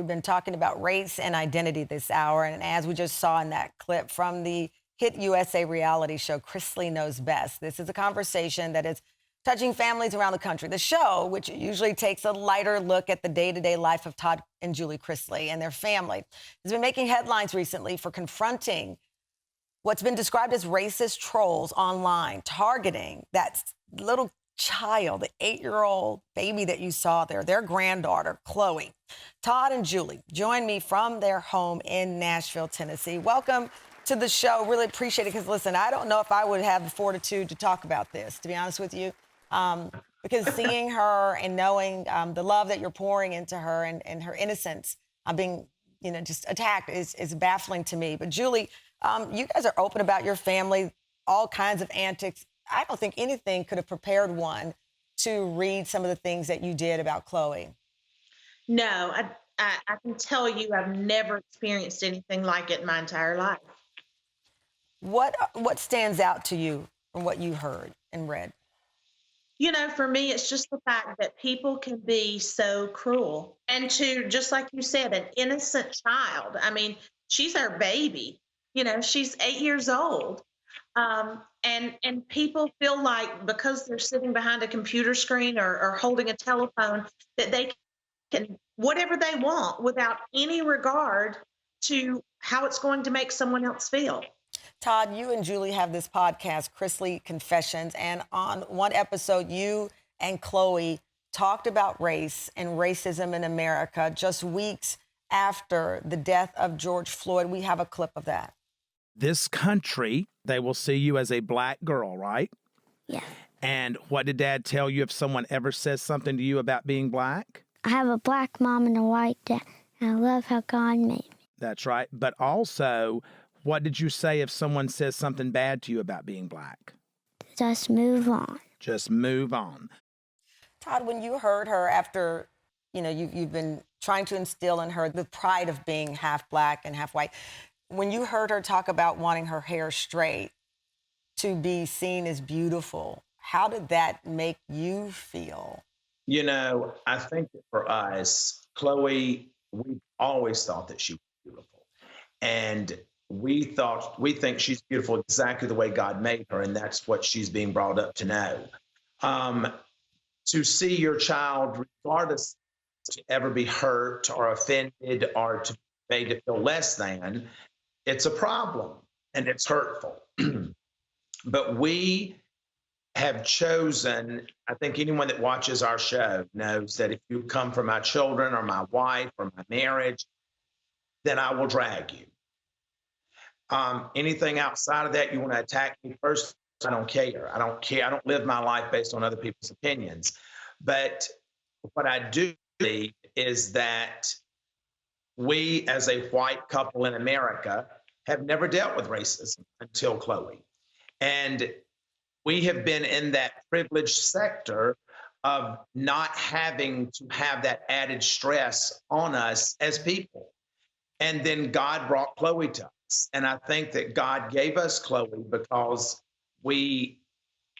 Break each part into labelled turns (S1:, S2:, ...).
S1: We've been talking about race and identity this hour. And as we just saw in that clip from the hit USA reality show, Chrisley Knows Best, this is a conversation that is touching families around the country. The show, which usually takes a lighter look at the day-to-day life of Todd and Julie Chrisley and their family, has been making headlines recently for confronting what's been described as racist trolls online, targeting that little child, the 8-year-old baby that you saw there, their granddaughter, Chloe. Todd and Julie join me from their home in Nashville, Tennessee. Welcome to the show. Really appreciate it because, listen, I don't know if I would have the fortitude to talk about this, to be honest with you, because seeing her and knowing the love that you're pouring into her and her innocence being, just attacked is baffling to me. But, Julie, you guys are open about your family, all kinds of antics. I don't think anything could have prepared one to read some of the things that you did about Chloe.
S2: No, I can tell you I've never experienced anything like it in my entire life.
S1: What stands out to you from what you heard and read?
S2: For me, it's just the fact that people can be so cruel. And to, just like you said, an innocent child. I mean, she's our baby. She's 8 years old. And people feel like because they're sitting behind a computer screen or holding a telephone that they can whatever they want without any regard to how it's going to make someone else feel.
S1: Todd, you and Julie have this podcast, Chrisley Confessions, and on one episode, you and Chloe talked about race and racism in America just weeks after the death of George Floyd. We have a clip of that.
S3: This country, they will see you as a black girl, right?
S4: Yeah.
S3: And what did Dad tell you if someone ever says something to you about being black?
S4: I have a black mom and a white dad, and I love how God made me.
S3: That's right. But also, what did you say if someone says something bad to you about being black?
S4: Just move on.
S3: Just move on.
S1: Todd, when you heard her after, you've been trying to instill in her the pride of being half black and half white, when you heard her talk about wanting her hair straight to be seen as beautiful, how did that make you feel?
S5: I think that for us, Chloe, we always thought that she was beautiful. And we think she's beautiful exactly the way God made her, and that's what she's being brought up to know. To see your child, regardless to ever be hurt or offended or to be made to feel less than, it's a problem and it's hurtful. But we have chosen, I think anyone that watches our show knows that if you come for my children or my wife or my marriage, then I will drag you. Anything outside of that, you want to attack me first, I don't care. I don't care. I don't live my life based on other people's opinions. But what I do believe is that we, as a white couple in America, have never dealt with racism until Chloe. And we have been in that privileged sector of not having to have that added stress on us as people. And then God brought Chloe to us. And I think that God gave us Chloe because we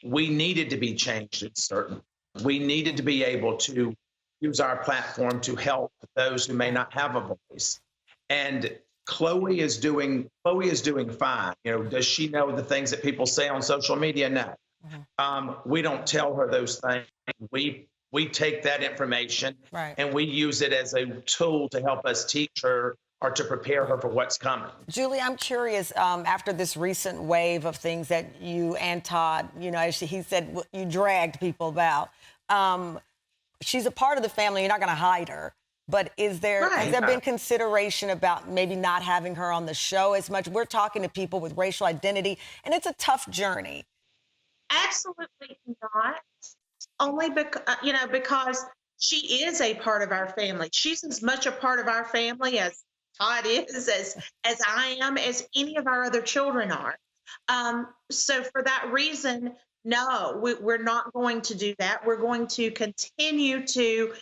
S5: needed to be changed in certain. We needed to be able to use our platform to help those who may not have a voice. And Chloe is doing fine. Does she know the things that people say on social media? No. Mm-hmm. We don't tell her those things. We take that information and we use it as a tool to help us teach her or to prepare her for what's coming.
S1: Julie, I'm curious, after this recent wave of things that you and Todd, as he said, you dragged people about. She's a part of the family. You're not going to hide her. But has there been consideration about maybe not having her on the show as much? We're talking to people with racial identity, and it's a tough journey.
S2: Absolutely not. Only because she is a part of our family. She's as much a part of our family as Todd is, as I am, as any of our other children are. So for that reason, no, we're not going to do that. We're going to continue to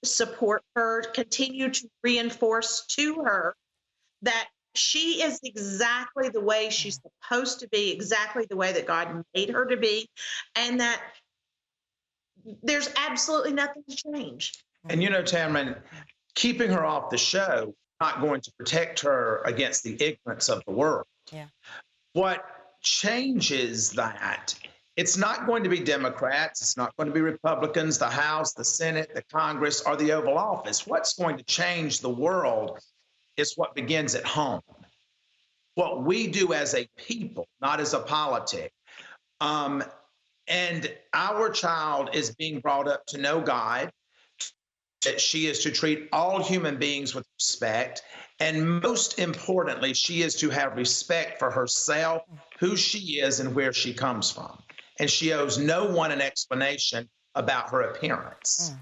S2: support her, continue to reinforce to her that she is exactly the way she's supposed to be, exactly the way that God made her to be, and that there's absolutely nothing to change.
S5: And Tamron, keeping her off the show, not going to protect her against the ignorance of the world.
S1: Yeah.
S5: What changes that? It's not going to be Democrats. It's not going to be Republicans, the House, the Senate, the Congress, or the Oval Office. What's going to change the world is what begins at home. What we do as a people, not as a politic. And our child is being brought up to know God, that she is to treat all human beings with respect. And most importantly, she is to have respect for herself, who she is, and where she comes from. And she owes no one an explanation about her appearance.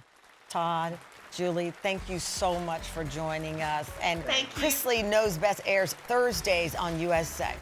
S1: Todd, Julie, thank you so much for joining us. And
S2: Thank you.
S1: Chrisley Knows Best airs Thursdays on USA.